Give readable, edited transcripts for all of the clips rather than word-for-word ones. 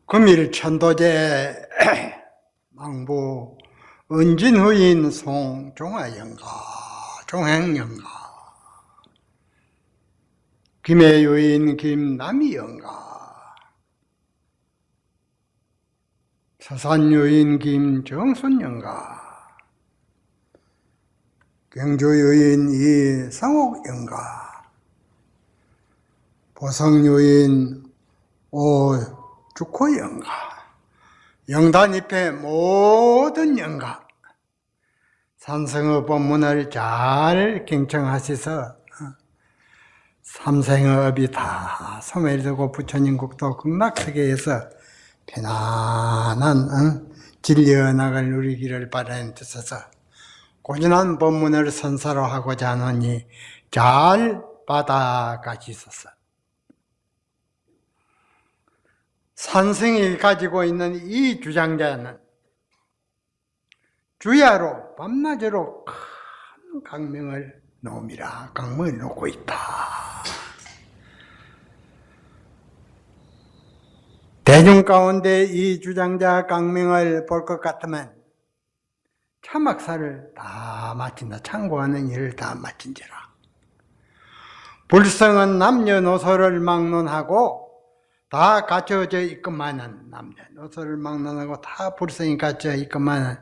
금일 천도제 망부 은진후인 송종하영가 종행영가 김해유인 김남이영가 서산유인 김정순영가 경주유인 이상옥영가 보성유인 오주코영가 영단잎의 모든 영가 산성의 법문을 잘 경청하셔서 삼생의 업이 다 소멸되고 부처님국도 극락세계에서 편안한 진리언학을 누리기를 바라는 뜻에서 고전한 법문을 선사로 하고자 하노니 잘 받아가시소서. 산성이 가지고 있는 이 주장자는 주야로 밤낮으로 큰 강명을 놓음이라 강명을 놓고 있다. 대중 가운데 이 주장자 강명을 볼 것 같으면 참학사를 다 마친다. 참고하는 일을 다 마친지라. 불성은 남녀노소를 막론하고 다 갖춰져 있건만은 남녀노소를 막론하고 다 불성이 갖춰져 있건만은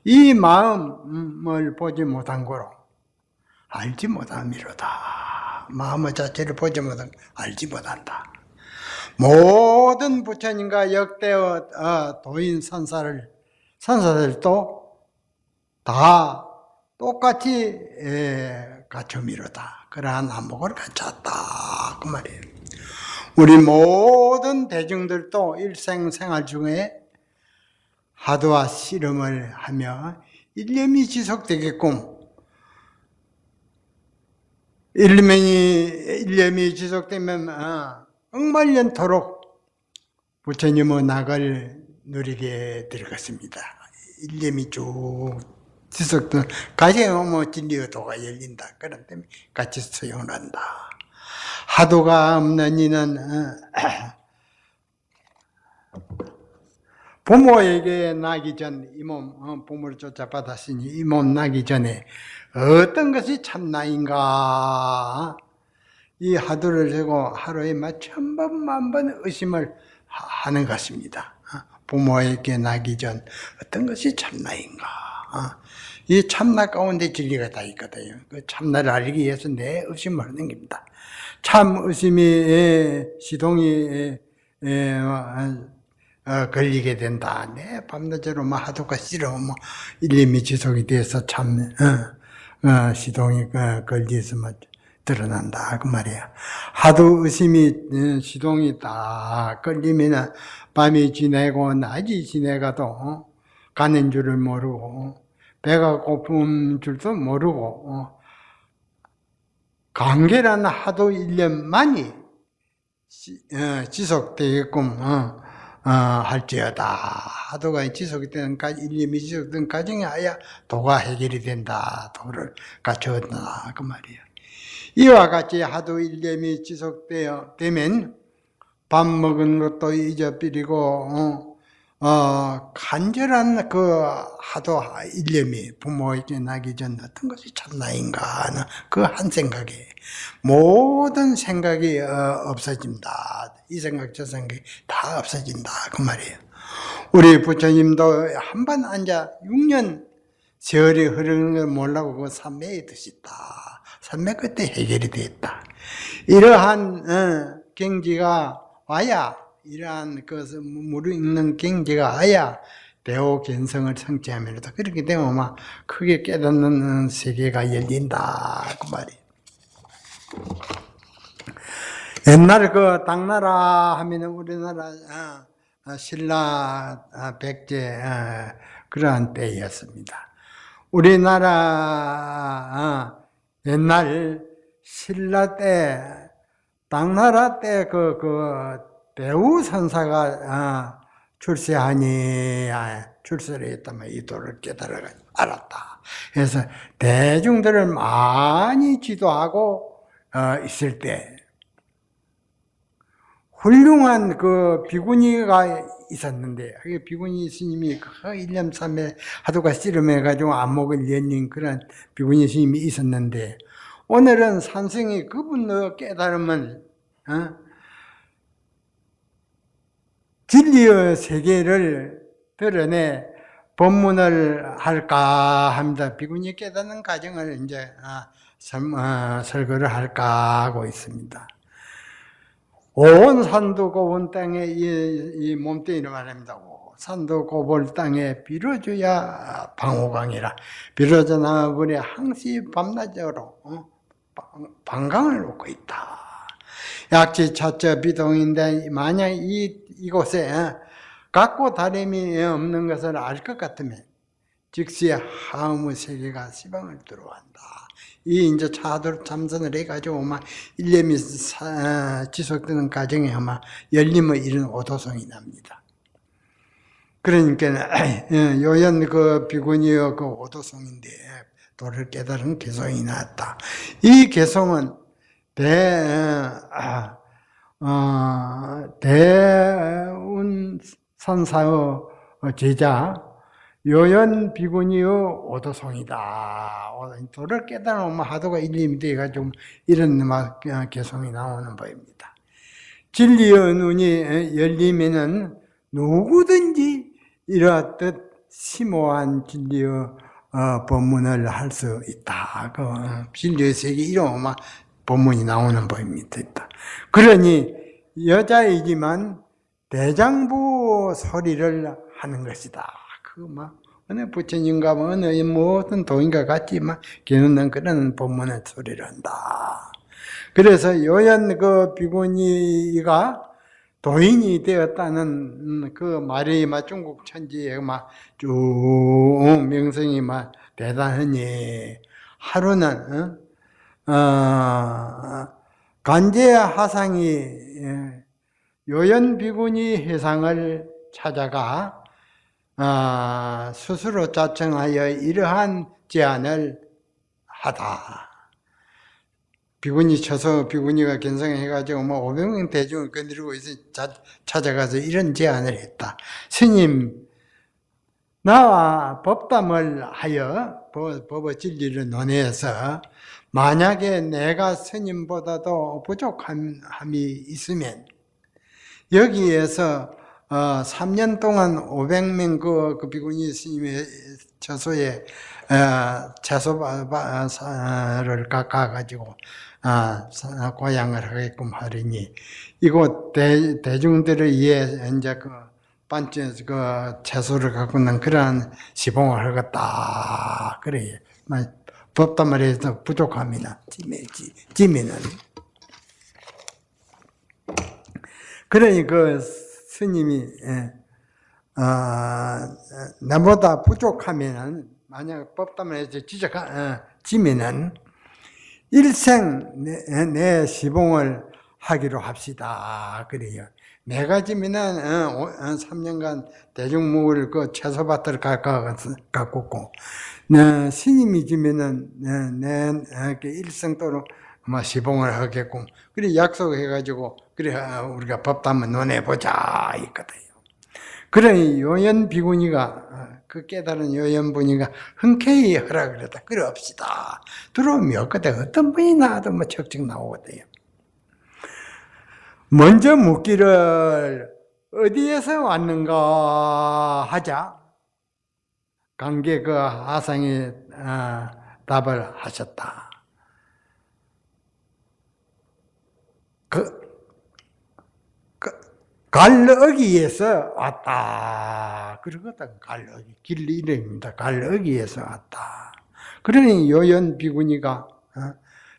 이 마음을 보지 못한 거로 알지 못함이로다. 마음의 자체를 보지 못한 알지 못한다. 모든 부처님과 역대의 도인 선사들도 다 똑같이 갖춤이로다. 그러한 안목을 갖췄다. 그 말이에요. 우리 모든 대중들도 일생생활 중에 하도와 씨름을 하며 일념이 지속되게끔 일념이 지속되면 억만년토록 부처님의 낙을 누리게 되겠습니다. 일념이 쭉 지속되면 가정의 진리의 도가 열린다. 그런 때문에 같이 수용을 한다. 하도가 없는 이는 부모에게 나기 전 이 몸 부모를 쫓아받았으니 이 몸 나기 전에 어떤 것이 참나인가 이 하도를 세고 하루에 천번 만번 의심을 하는 것입니다. 부모에게 나기 전 어떤 것이 참나인가. 이 참나 가운데 진리가 다 있거든요. 그 참나를 알기 위해서 내 의심을 하는 겁니다. 참 의심이 시동이 걸리게 된다. 내 밤낮으로 하도가 싫어 일념이 지속이 돼서 참 시동이 걸려서 드러난다 그 말이야. 하도 의심이 시동이 딱 걸리면 밤이 지내고 낮이 지내가도 가는 줄을 모르고 배가 고픈 줄도 모르고 관계라는 하도 일념만이 지속되게끔 할지어다. 하도가 지속이 되는까지 일념이 지속된 과정에 아야 도가 해결이 된다. 도를 갖추었다 그 말이에요. 이와 같이 하도 일념이 지속되면 밥 먹은 것도 잊어버리고 간절한 그 하도 일념이 부모에게 나기 전 어떤 것이 참나인가 하는 그 한 생각에 모든 생각이 없어진다. 이 생각 저 생각이 다 없어진다 그 말이에요. 우리 부처님도 한 번 앉아 6년 세월이 흐르는 걸 몰라고 그 삼매의 뜻이 있다. 삼매 끝에 해결이 됐다. 이러한 경지가 와야 이러한 것을 무르 읽는 경지가 와야 대오 견성을 성취하면서 그렇게 되면 막 크게 깨닫는 세계가 열린다 그 말이에요. 옛날 그 당나라 하면 우리나라 신라 백제 그러한 때였습니다. 우리나라 옛날 신라 때 당나라 때 그 대우 선사가 출세하니 출세를 했다면 이 도를 깨달아 알았다. 그래서 대중들을 많이 지도하고 있을 때 훌륭한 그 비구니가 있었는데, 그 비구니 스님이 그 일념삼매 하도가 씨름해가지고 안목을 열린 그런 비구니 스님이 있었는데, 오늘은 산승이 그분의 깨달음을, 진리의 세계를 드러내 법문을 할까 합니다. 비구니 깨닫는 과정을 이제 설거를 할까 하고 있습니다. 온 산도 고본 땅에 이 몸뚱이를 말합니다. 산도 고볼 땅에 비로주야 방호강이라. 비로자 나무불에 항시 밤낮으로 방강을 놓고 있다. 약지 차처 비동인데 만약 이곳에 각고 다름이 없는 것을 알 것 같으면 즉시 하음의 세계가 시방을 들어간다. 이 이제 차도로 참선을 해가지고 막 일념이 지속되는 과정에 아마 열림의 이런 오도성이 납니다. 그러니까 요연 그 비구니의 그 오도성인데 도를 깨달은 개성이 나왔다. 이 개성은 대운 산사의 제자 요연 비구니의 오도성이다. 도를 깨달으면 하도가 일림이 돼가지고 이런 개성이 나오는 법입니다. 진리의 눈이 열리면은 누구든지 이렇듯 심오한 진리의 법문을 할 수 있다. 그 진리의 세계 이러면 법문이 나오는 법입니다. 그러니 여자이지만 대장부 소리를 하는 것이다. 어느 부처님과 어느 모든 도인과 같이 겨누는 그런 법문의 소리를 한다. 그래서 요연 그 비구니가 도인이 되었다는 그 말이 중국 천지에 쭉 명성이 대단하니 하루는 간제 하상이 요연 비구니 회상을 찾아가 스스로 자청하여 이러한 제안을 하다. 비구니 쳐서 비구니가 견성해가지고 500명 대중을 거느리고 있어 찾아가서 이런 제안을 했다. 스님, 나와 법담을 하여 법의 진리를 논해서 만약에 내가 스님보다도 부족함이 있으면 여기에서 3년 동안 500명 그 비구니 스님의 처소에 채소를 깎아가지고 고향을 하게끔 하리니 이곳 대중들을 위해 이제 그 채소를 갖고 난 그러한 시봉을 하겠다. 그래. 법담을 해서 부족합니다. 지면은. 그러니 그 스님이 나보다 부족하면은 만약 법담을 해서 지면은 일생 내 시봉을 하기로 합시다. 그래요. 내가 지면은 3년간 대중목을 그 채소밭을 가꾸고 스님이 지면은 내 일생 동안 시봉을 하겠고 그래 약속해가지고 그래 우리가 법담을 논해보자 있거든요. 그러니 요연 비구니가 그 깨달은 요연 분이가 흔쾌히 하라 그랬다. 그래 합시다. 들어오면 없거든. 어떤 분이 나와도 척척 나오거든요. 먼저 묻기를 어디에서 왔는가 하자 관계 그 하상이 답을 하셨다. 갈어기에서 왔다. 그러거든. 갈어기. 길 이름입니다. 갈어기에서 왔다. 그러니 요연 비구니가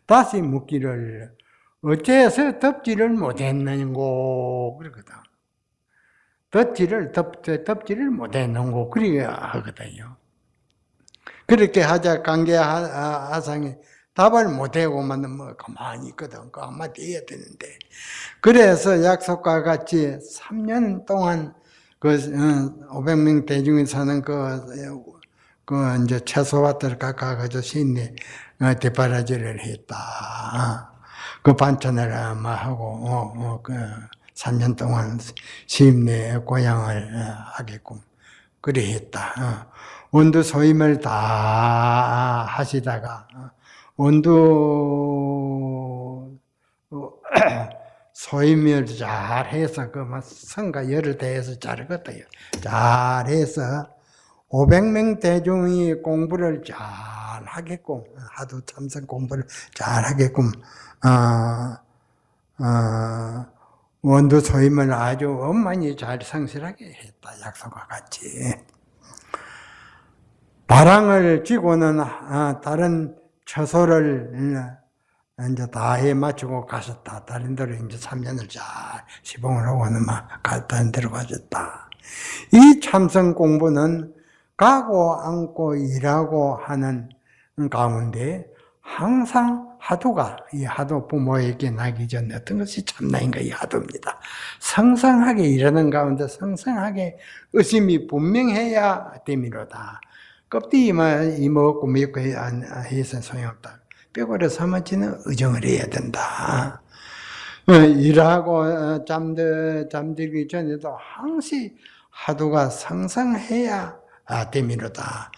다시 묻기를 어째서 덮지를 못했는고 그러거든. 덮지를 못했는고 그렇게 하거든요. 그렇게 하자 관계 하상이 답을 못하고만 가만히 있거든. 그 아마 돼야 되는데. 그래서 약속과 같이 3년 동안 그 500명 대중이 사는 그 이제 채소밭을 깎아가지고 신내 대바라지를 했다. 그 반찬을 하고 3년 동안 시임내 고향을 하게끔 그래 했다. 원두 소임을 다 하시다가 원두 소임을 잘 해서 그 성가 열을 대해서 잘했거든요. 잘해서 500명 대중이 공부를 잘 하게끔, 하도 참선 공부를 잘 하게끔 원두 소임을 아주 엄만히 잘 성실하게 했다. 약속과 같이. 바랑을 쥐고는 다른 처소를 이제 다 해 마치고 가셨다. 다른 데로 이제 3년을 잘 시봉을 하고는 막 다른 데로 가셨다. 이 참선 공부는 가고 앉고 일하고 하는 가운데 항상 하도가, 이 하도 부모에게 나기 전에 어떤 것이 참나인가 이 하도입니다. 성성하게 일하는 가운데 성성하게 의심이 분명해야 됨이로다. 껍데기만 이먹고 믿고 해서 소용없다. 뼈고려 삼아지는 의정을 해야 된다. 일하고 잠들기 전에도 항시 하도가 성성해야 됨이로다.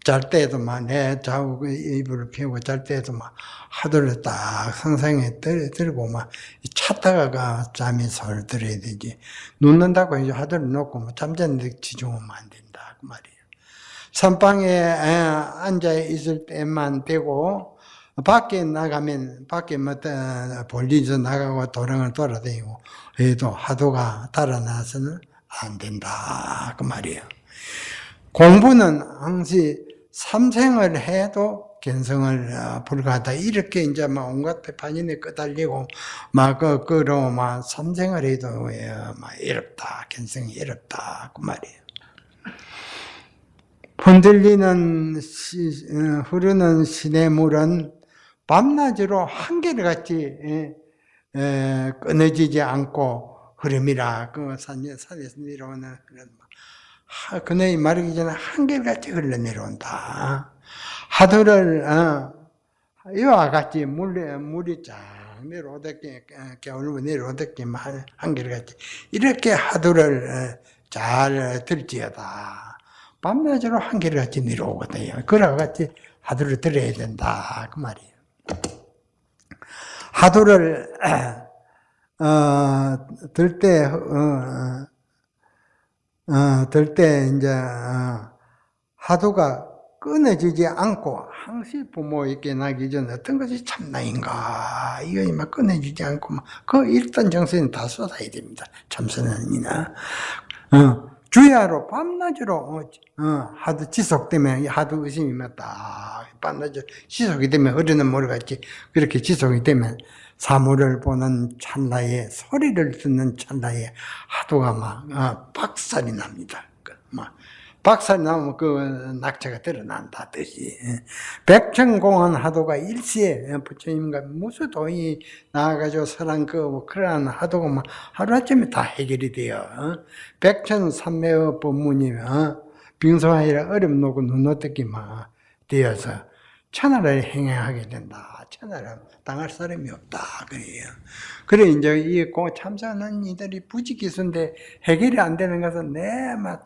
잘 때에도 막 내 좌우 이불을 펴고 잘 때에도 막 하도를 딱 성성에 들고 막 찾다가 잠이 솔 들어야 되지. 눕는다고 이제 하도를 놓고 뭐 잠자는데 지중하면 안 된다 그 말이에요. 선방에 앉아 있을 때만 되고 밖에 나가면 밖에 볼일에서 나가고 도랑을 돌아다니고 해도 하도가 달아나서는 안 된다 그 말이에요. 공부는 항시 삼생을 해도 견성을 불가하다. 이렇게 이제 막 온갖 판인에 끄달리고 막 그러고 막 삼생을 해도 막 어렵다. 견성이 어렵다 그 말이에요. 흔들리는 흐르는 시냇물은 밤낮으로 한결같이 끊어지지 않고 흐름이라 그 산에서 내려오는 그런 그네이 마르기 전에 한결같이 흘러내려온다. 하도를 이와 같이 물이 쫙 내려오듯게 겨울 내려오듯게 한결같이 이렇게 하도를 잘 들지어다. 밤낮으로 한결같이 내려오거든요. 그와 같이 하도를 들어야 된다 그 말이에요. 하도를 들 때 이제 하도가 끊어지지 않고 항시 부모에게 나기 전에 어떤 것이 참나인가 이거 막 끊어지지 않고 그 일단 정신은 다 쏟아야 됩니다. 참선은이나 주야로 밤낮으로 하도 지속되면 하도 의심이 맞다. 밤낮으로 지속이 되면 흐르는 물같이 그렇게 지속이 되면 사물을 보는 찰나에 소리를 듣는 찰나에 하도가 막 박살이 납니다. 막 박살이 나면 그 낙차가 드러난다 뜻이. 백천공한 하도가 일시에 부처님과 무수 도인이 나와가지고 설한 그러한 하도가 막 하루아침에 다 해결이 돼요. 백천삼매의 법문이 빙소하이라 얼음 놓고 눈 어떻게 막 되어서 천하를 행하게 된다. 천하를 당할 사람이 없다. 그래요. 그래, 이제 이 참선하는 이들이 부지기수인데 해결이 안 되는 것은 막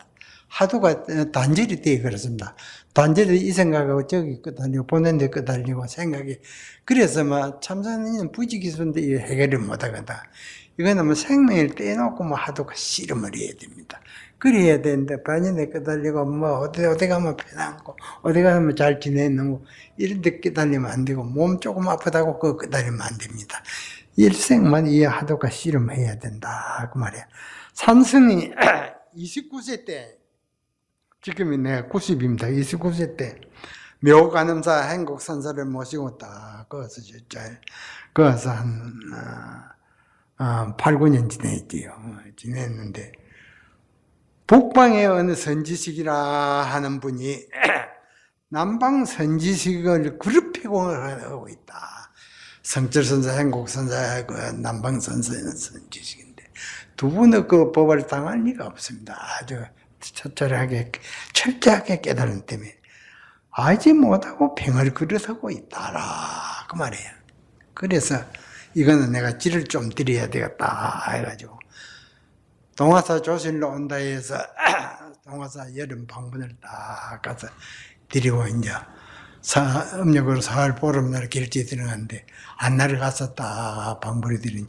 하도가 단절이 되어 그렇습니다. 단절이 이 생각하고 저기 끄달리고 보는 데 끄달리고 생각이 그래서 막 참선은 부지기수인데 해결을 못 하거든. 이거는 뭐 생명을 떼놓고 뭐 하도가 씨름을 해야 됩니다. 그래야 되는데 반인에 끄달리고 뭐 어디 가면 편안고 어디 가면 잘 지내는 거 이런 데 끄달리면 안 되고 몸 조금 아프다고 그거 끄달리면 안 됩니다. 일생만 이 하도가 씨름해야 된다 그 말이야. 산승이 29세 때 지금이 내가 90입니다. 29세 때 묘간음사 행국선사를 모시고 딱 거기서 거기서 한 8, 9년 지냈지요. 지냈는데 북방의 어느 선지식이라 하는 분이 남방 선지식을 그룹 폐공을 하고 있다. 성철선사, 행국선사, 그 남방선사는 선지식인데 두 분의 그 법을 당할 리가 없습니다. 아주 철저하게 깨달은 때문에 알지 못하고 병을 그릇하고 있다라 그 말이에요. 그래서 이거는 내가 찌를 좀 드려야 되겠다 해가지고 동화사 조실로 온다 해서 동화사 여름 방문을 딱 가서 드리고 이제 음력으로 사흘 보름날 길지 들어갔는데 안날을 가서 딱 방불을 드리니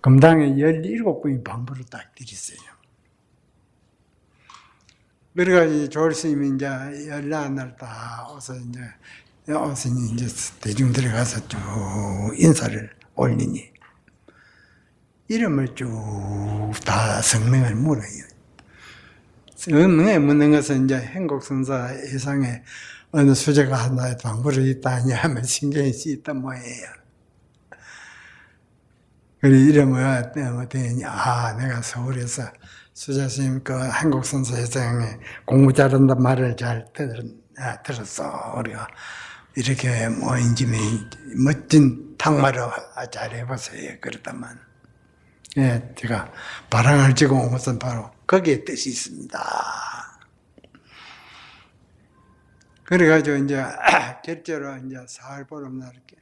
금당에 17분이 방불을 딱 드렸어요. 그래가지고 조을 스님이 이제 14날 딱 와서 이제 대중 들어가서 쭉 인사를 올리니 이름을 쭉 다 성명을 물어요. 성명에 묻는 것은 이제 행곡선사 예상에 어느 수제가 하나에 방불을 있다냐 하면 신경이 쓰였단 모양이에요. 그래 이름을 어떠니 내가 서울에서 수제 스님 그 행곡선사 예상에 공부 잘한다 말을 잘 들었어. 우리가 이렇게 인지면 멋진 탕마를 잘 해보세요. 그렇다만 예, 제가 바람을 지고 온 것은 바로 거기에 뜻이 있습니다. 그래가지고 이제 결제로 이제 사흘 보름날 이렇게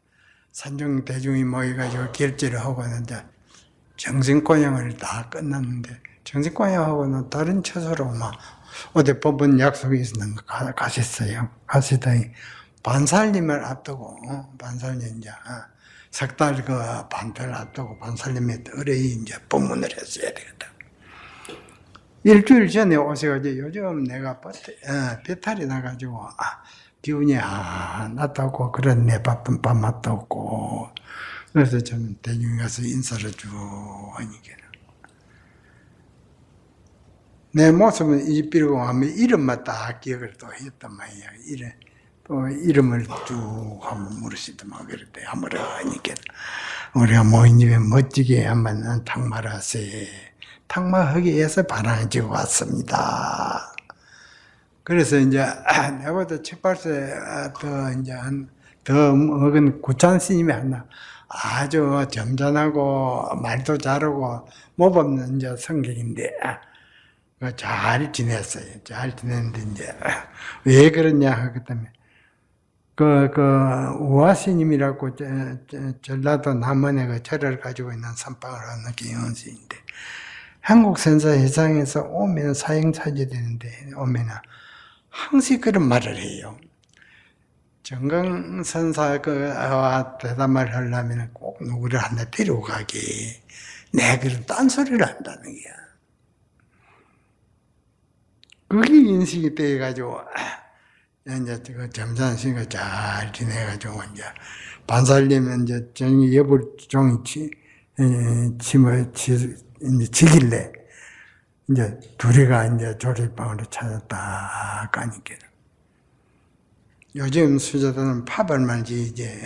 산중 대중이 모여가지고 결제를 하고 이제 정신고양을 다 끝났는데 정신고양하고는 다른 처소로 막 어디 법원 약속이 있는 거 가셨어요. 가시더니 반살림을 앞두고 반살림 이제 석 달 그 반별 앞두고 반살림에 의뢰이 이제 법문을 했어야 되겠다. 일주일 전에 오셔가지고 요즘 내가 배탈이 나가지고 기운이 났다고 그랬네. 바쁜 밤맛도 없고 그래서 좀 대중에 가서 인사를 쭉 하니까 내 모습은 이삐르고 하면 이름만 딱 기억을 또 했단 말이야. 또 이름을 쭉 한번 물으시더만 그랬대. 한번 하니까 우리가 모인 집에 멋지게 한번 탕마를 하세요. 탕마하기 위해서 반항지고 왔습니다. 그래서 이제 내보다 책발세 더 먹은 구찬 스님이 하나 아주 점잖하고 말도 잘하고 모범는 이제 성격인데 잘 지냈어요. 잘 지냈는데 이제 왜 그러냐 하기 때문에 우화스님이라고 전라도 남원에 그 절을 가지고 있는 선방을 하는 경연스인데 한국선사 회상에서 오면 사형사지 되는데 오면 항상 그런 말을 해요. 정강선사와 대담을 하려면 꼭 누구를 하나 데리고 가게. 내가 그런 딴소리를 한다는 거야. 그게 인식이 돼가지고 이제 그 점잖은 신가 잘 지내가지고 이제 반살림은 이제 정이 여불 종이 침을 지길래 이제 둘이가 이제 조리방으로 찾았다 가니까 요즘 수자들은 팝을 말지 이제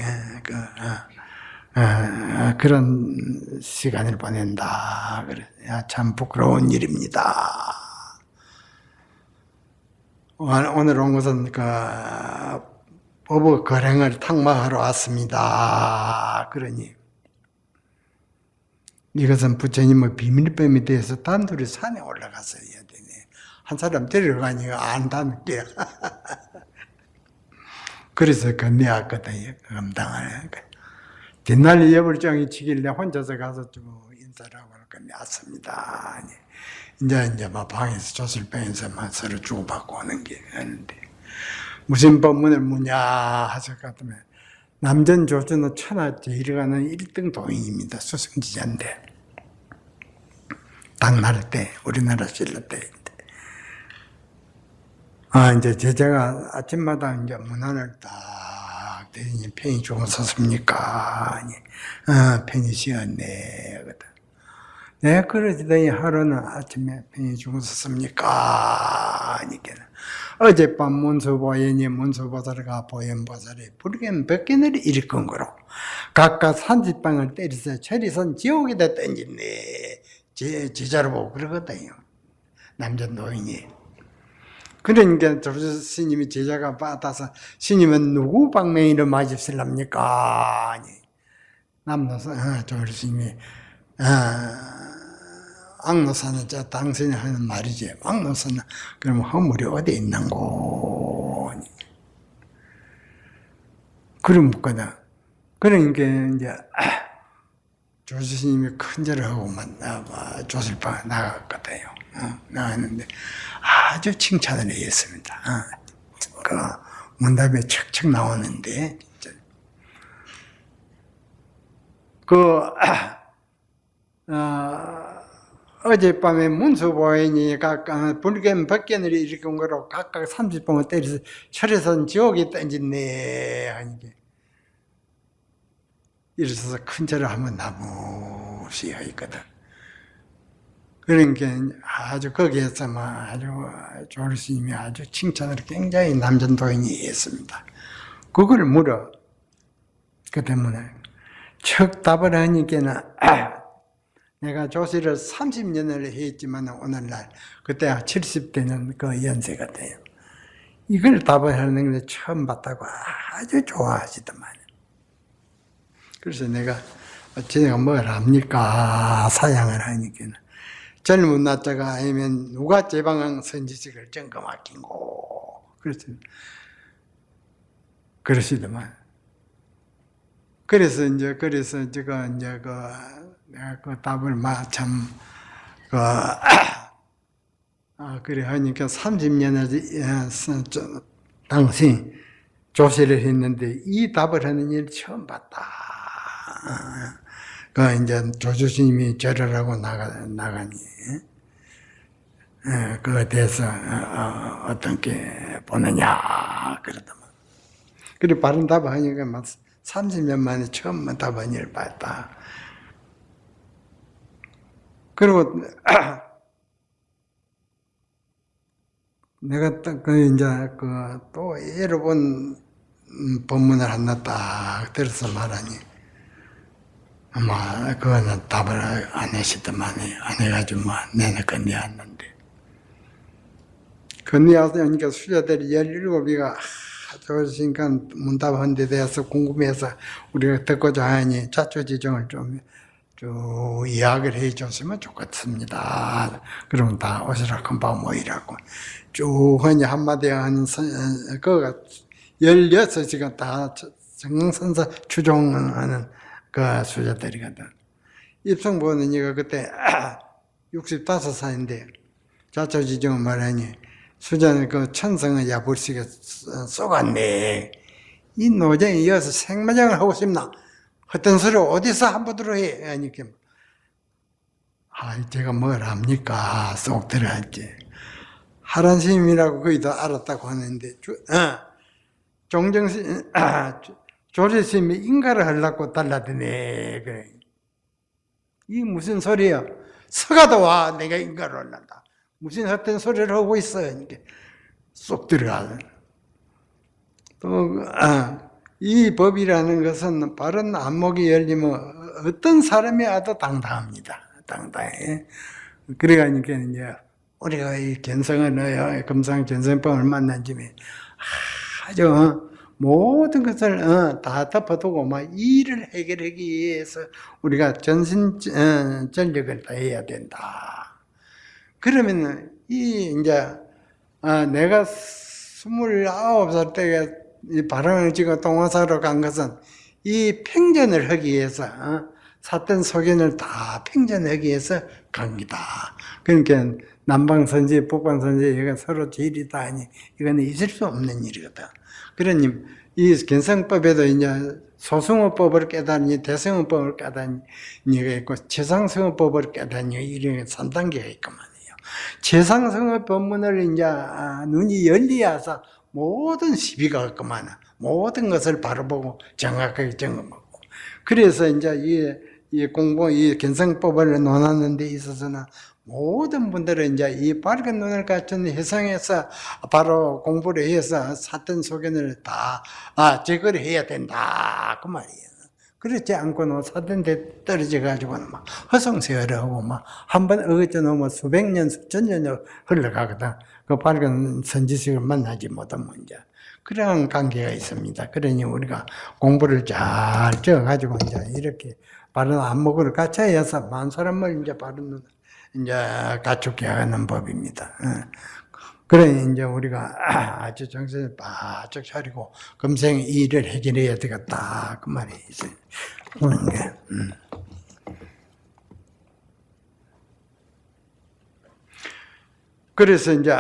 그런 시간을 보낸다. 그래 참 부끄러운 일입니다. 오늘 온 것은 법의 거랭을 탕마하러 왔습니다. 그러니 이것은 부처님의 비밀법에 대해서 단둘이 산에 올라가서 해야 되네. 한 사람 데려가니까 안다는 게. 그래서 건네왔거든요. 감당을. 뒷날 여불정이 치길래 혼자서 가서 좀 인사를 하고 건네왔습니다. 이제 막 방에서 조슬방에서 막 서로 주고받고 하는 게 하는데 무슨 법문을 묻냐 하실 것 같으면 남전 조전의 천하 제일가는 1등 도인입니다. 수승지자인데 당날 때 우리나라 신라 때 이제 제자가 아침마다 이제 문안을 딱 대니 편히 죽었었습니까? 편히 쉬었네. 네, 그러더니 하루는 아침에 편히 죽었었습니까? 어젯밤 문수보현이 문수보살과 보현보살이 불견 백견을 일으킨 거로 각각 산지방을 때려서 철이선 지옥에다 던졌네. 제자를 보고 그러거든요. 남자 노인이. 그러니까 조수 스님이 제자가 받아서 스님은 누구 방맹이를 맞으실랍니까? 남노사 조수 스님이 악노사는 당신이 하는 말이지. 악노사는 그럼 허물이 어디 있는고? 그럼 묻거든. 그러니까 이제 조수님이 큰절을 하고만 조실방에 나갔거든요. 나갔는데 아주 칭찬을 했습니다. 그 문답에 척척 나오는데 진짜. 어젯밤에 문수보인이 각각 불견 법견을 일으킨 거로 각각 30봉을 때려서 철에선 지옥에 던졌네 하니까 일어서서 큰 절을 한번 나무시 하였거든. 그러니까 아주 거기에서 아주 조르스님이 아주 칭찬을 굉장히 남전도인이 했습니다. 그걸 물어. 그 때문에 척 답을 하니까는 내가 조시를 30년을 했지만 오늘날 그때 70대는 그 연세가 돼요. 이걸 답을 하는 걸 처음 봤다고 아주 좋아하시더만. 그래서 내가 제가 뭘 합니까? 사양을 하니까 젊은 나자가 아니면 누가 제방 선지식을 점검 맡긴고 그러시더만. 그래서 제가 내가 그 답을 그래 하니까 30년을 당신 조시를 했는데 이 답을 하는 일 처음 봤다. 이제 조주스님이 절을 하고 나가니 그거에 대해서 어떻게 보느냐 그러더만. 그리고 바른 답을 하니까 30년 만에 처음 답한 일을 봤다. 그리고 내가 또 여러 번 법문을 하나 딱 들어서 말하니 아마 그거는 답을 안 하시더만 안 해가지고 내내 건네왔는데 건네왔으니까 수자들이 17이가 좋으니까 문답한 데 대해서 궁금해서 우리가 듣고자 하니 자초지종을 좀 이야기를 해줬으면 좋겠습니다. 그러면 다 오시라 금방 모이라고 쭉 하니 한마디 하는 그거가 16시간 다 정성선사 추종하는 그 수자들이거든. 입성 보는 이가 그때 65살인데 자초지종을 말하니 수자는 그 천성을 야불식에 쏘갔네. 이 노정이 이어서 생마장을 하고 싶나? 어떤 소리 어디서 함부로 해? 하니까 제가 뭘 합니까? 쏙 들어갔지. 하란 스님이라고 거기도 알았다고 하는데 종정스님 조리스님이 인가를 하려고 달라드네. 그래. 이게 무슨 소리야? 서가도 와 내가 인가를 하려다. 무슨 헛된 소리를 하고 있어. 그러니까 쏙 들어가. 또 이 법이라는 것은 바른 안목이 열리면 어떤 사람이 와도 당당합니다. 당당해. 그래가니까 이제 우리가 이 견성을 금상 견성법을 만난 집에 아주 모든 것을 다 덮어두고 일을 해결하기 위해서 우리가 전신 전력을 다해야 된다. 그러면은 이제 내가 29살 때 이 바람을 지고 동화사로 간 것은 이 팽전을 하기 위해서 삿된 소견을 다 팽전하기 위해서 갑니다. 그러니까 남방선지 북방선지 이건 서로 제일이다 하니 이거는 있을 수 없는 일이거든. 그러니 이 견성법에도 이제 소승어법을 깨닫니 대승어법을 깨닫니 이가 있고 최상승어법을 깨닫니 이런 3단계가 있구만요. 최상승어 법문을 이제 눈이 열리어서 모든 시비가 없구만. 모든 것을 바로 보고 정확하게 점검하고. 그래서 이제 이 공부, 이 견성법을 논하는 데 있어서는 모든 분들은 이제 이 밝은 눈을 갖춘 해상에서 바로 공부를 해서 사건 소견을 다 제거를 해야 된다. 그 말이에요. 그렇지 않고는 사돈대 떨어져가지고는 막 허송세월을 하고 막 한 번 어긋져 놓으면 수백 년, 수천 년이 흘러가거든. 그 밝은 선지식을 만나지 못하면 이제 그런 관계가 있습니다. 그러니 우리가 공부를 잘 쪄가지고 이제 이렇게 바른 안목을 갖춰야 해서 많은 사람을 이제 바른 눈을 이제 갖추게 하는 법입니다. 그래 이제 우리가 아주 정신을 바짝 차리고 금생 이 일을 해결해야 되겠다 그 말이 있어요. 그런 게. 그래서 이제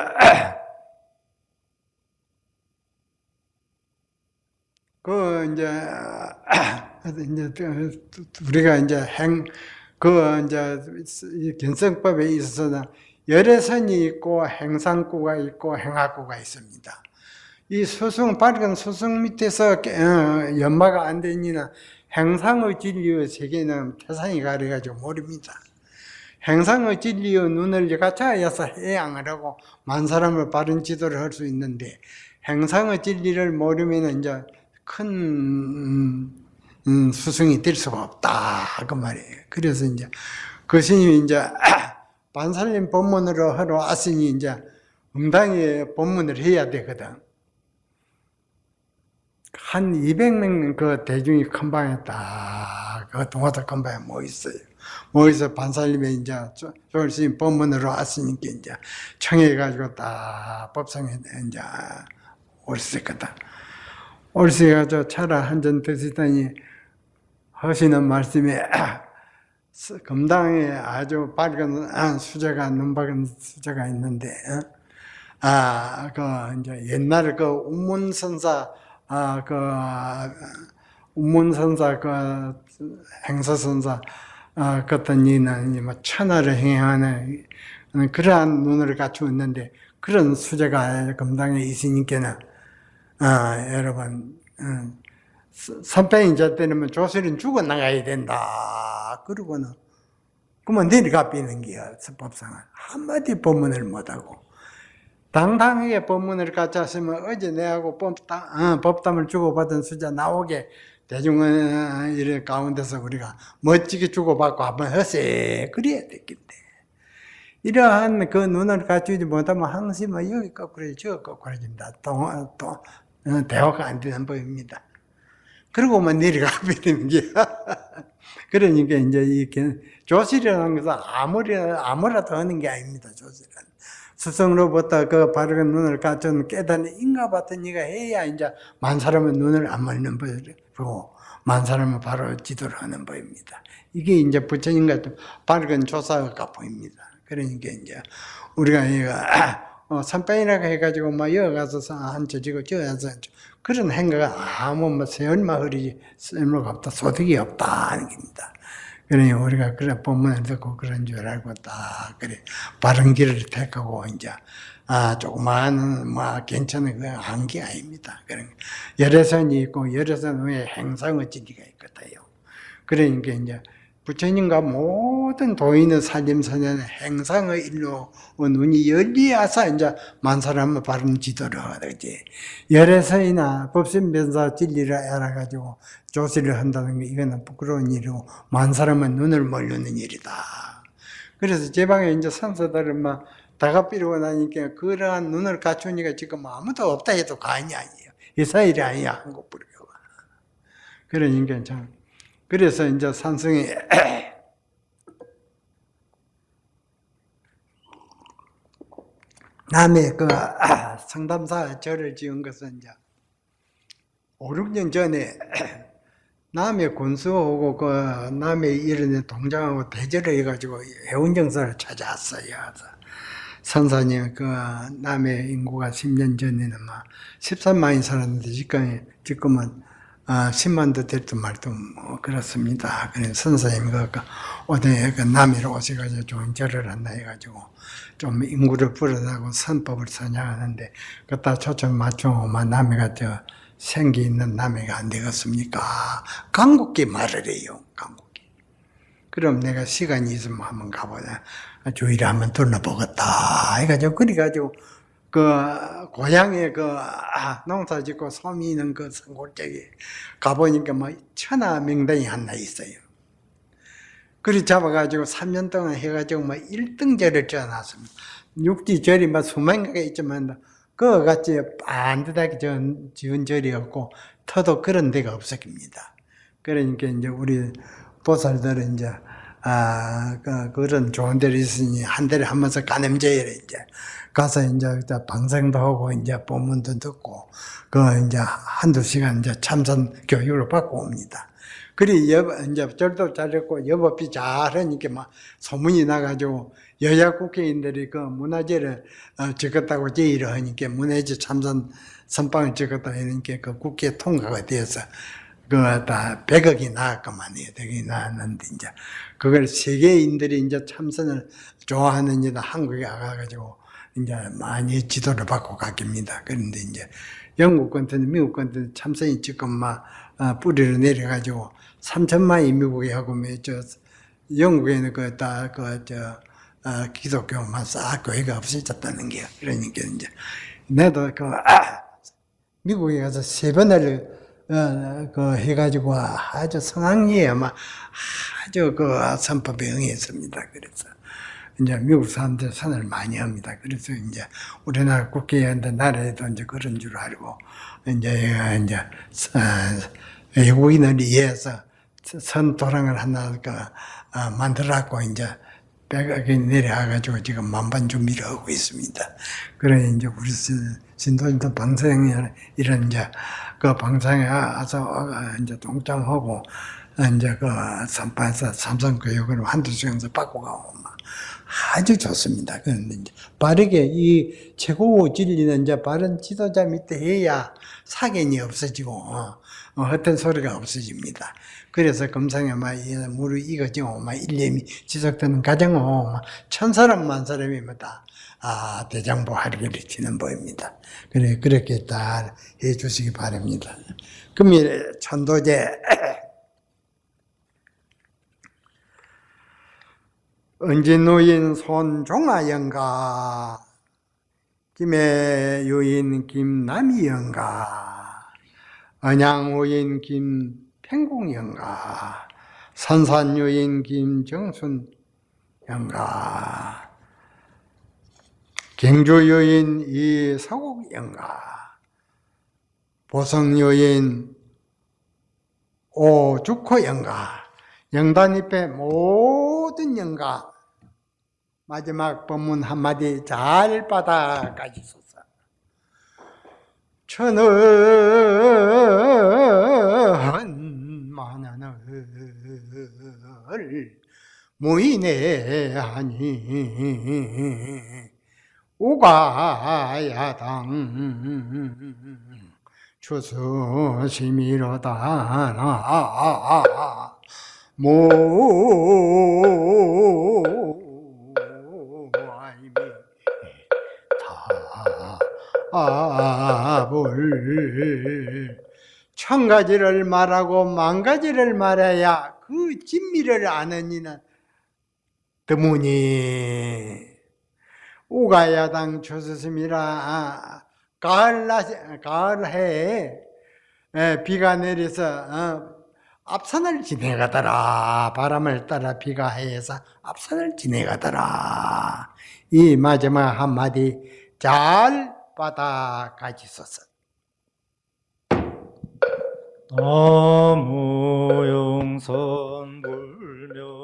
우리가 이제 이 견성법에 있어서는 열애선이 있고 행상구가 있고 행하구가 있습니다. 이 밝은 수승 밑에서 연마가 안 되니는 행상의 진리의 세계는 태산이 가려가지고 모릅니다. 행상의 진리의 눈을 갖춰야서 해양을 하고 만 사람을 바른 지도를 할 수 있는데 행상의 진리를 모르면 이제 큰 수승이 될 수가 없다 그 말이에요. 그래서 이제 그 스님이 이제 반살림 법문으로 하러 왔으니 이제 응당의 법문을 해야 되거든. 한 200명 그 대중이 큰 방에 딱 그 동화사 큰 방에 모여서 반살림에 이제 조을스님 법문으로 왔으니까 이제 청해가지고 딱 법상에 이제 올렸거든. 올려가지고 차를 한 잔 드시더니 하시는 말씀에 금당에 아주 밝은 수제가 눈박은 수제가 있는데 이제 옛날 그 운문선사 운문선사 행사선사 같은 이는 뭐 천하를 행하는 그러한 눈을 갖추었는데 그런 수제가 금당에 있으니까는 여러분 선팽이 때리면 조실은 죽어나가야 된다. 그러고는 그러면 내리가 삐는 게야. 법상은 한마디 법문을 못하고 당당하게 법문을 같이 하시면 어제 내하고 법담을 주고받은 수자 나오게 대중은 이런 가운데서 우리가 멋지게 주고받고 한번 하세 그래야 되겠네. 이러한 그 눈을 갖추지 못하면 항상 여기 거꾸로 저 거꾸로 진다. 또 대화가 안 되는 법입니다. 그러고만 내려가 버리는 게. 그러니까 이제 이 조실이라는 것은 아무라도 하는 게 아닙니다. 조실은 스승으로부터 그 바른 눈을 갖춘 깨닫는 인가 같은 이가 해야 이제 만 사람은 눈을 안 멀는 법이고 만 사람은 바로 지도를 하는 법입니다. 이게 이제 부처님 같은 밝은 조사가 보입니다. 그러니까 이제 우리가 이거 산방이라고 해가지고 막 여기 가서 앉혀지고 저기 가서 그런 행가가 아무 뭐 세월마 흐리지 쓸모가 없다 소득이 없다 하는 겁니다. 그러니 우리가 그래 법문을 듣고 그런 줄 알고 딱 그래 바른 길을 택하고 이제 조그마한 뭐 괜찮은 그 한계 아닙니다. 그러니까 열애선이 있고 열애선 위에 행상의 진리가 있거든요. 그러니까 이제 부처님과 모든 도인의 살림선에는 행상의 일로 눈이 열리어서 이제 만 사람을 바른 지도를 하지. 열애서이나 법신변사 진리를 알아가지고 조시를 한다는 게 이거는 부끄러운 일이고 만 사람은 눈을 멀리는 일이다. 그래서 제 방에 이제 선사들은 막 다가 삐르고 나니까 그러한 눈을 갖추니까 지금 아무도 없다 해도 과언이 아니에요. 이스라엘이 아니야 한국 불교가. 그러니까 참. 그래서 이제 산성이 남의 그 성담사 절을 지은 것은 이제 5, 6년 전에 남의 군수하고 그 남의 이런 동장하고 대절을 해가지고 해운정사를 찾아왔어요. 선사님 그 남의 인구가 10년 전에는 막 13만이 살았는데 지금은 10만도 될 듯 말 듯 그렇습니다. 그래서 선생님이 어디 남이로 오셔가지고 좀 절을 한다 해가지고 좀 인구를 불어나고 선법을 선양하는데 그따 초점 맞추고 남이가 생기 있는 남이가 안 되겠습니까? 강국기 말을 해요. 강국기. 그럼 내가 시간이 있으면 한번 가보자. 주위를 한번 둘러보겠다 해가지고 그래가지고 그 고향에 그 농사 짓고 소미 있는 그 산골짜기 가보니까 뭐 천하 명당이 하나 있어요. 그리 잡아가지고 3년 동안 해가지고 뭐 1등절을 지어놨습니다. 육지절이 뭐 수만 개가 있지만 그거 같이 반듯하게 지은 절이었고 터도 그런 데가 없었습니다. 그러니까 이제 우리 보살들은 이제 그런 좋은 데를 있으니 한 달에 한 번씩 가늠제를 이제 가서 이제 방생도 하고 이제 법문도 듣고 그 이제 한두 시간 이제 참선 교육을 받고 옵니다. 그리 이제 절도 잘했고 여법이 잘하니까 막 소문이 나가지고 여야 국회의원들이 그 문화재를 적었다고 제의를 하니까 문화재 참선 선방을 적었다 하니까 그 국회 통과가 되어서 그다 100억이 나왔구만요. 100억이 나왔는데 이제 그걸 세계인들이 이제 참선을 좋아하는 이제 한국에 와가지고 이제 많이 지도를 받고 갔습니다. 그런데 이제 영국 건트는 미국 건트는 참선이 지금 막 뿌리를 내려가지고 3천만이 미국에 하고 저 영국에는 기독교만 싹 교회가 없어졌다는 게 그러니까 이제 나도 미국에 가서 3번을 해가지고 아주 성황리에 아마 아주 선법에 응했습니다. 그래서 이제 미국 사람들 선을 많이 합니다. 그래서 이제 우리나라 국회의원들 나라에도 이제 그런 줄 알고 이제 외국인을 위해서 선도랑을 하나 만들어갖고 이제 100억이 내려와가지고 지금 만반 준비를 하고 있습니다. 그래 이제 우리 신도님들 방송에 이런 이제 그 방송에 와서 이제 동참하고 이제 선파에서 삼성교육을 한두 시간서 받고 가고 막 아주 좋습니다. 그런데 이제 바르게 이 최고 진리는 이제 바른 지도자 밑에 해야 사견이 없어지고 어떤 소리가 없어집니다. 그래서 금상에 막 무릎 이거지고 막 일념이 지속되는 가정은 천사람 만사람이면 다 대장부 하리를 치는 법입니다. 그래 그렇게 다 해주시기 바랍니다. 금일 천도제 은진노인 손종아영가 김해요인 김남이영가 언양오인 김팽공영가 산산요인 김정순영가 경주요인 이서국영가 보성요인 오죽호영가 영단입회 모든 영가 마지막 법문 한마디 잘 받아가시소서. 천은 만한을 무인의 하니 우가야당 추수심이로다 답을 천가지를 말하고 만가지를 말해야 그 진미를 아는 이는 드무니 우가야당 추수심이라 가을해에 비가 내려서 앞산을 지내가더라. 바람을 따라 비가 해서 앞산을 지내가더라. 이 마지막 한마디 잘 받아가지소서. 나무 용선 불명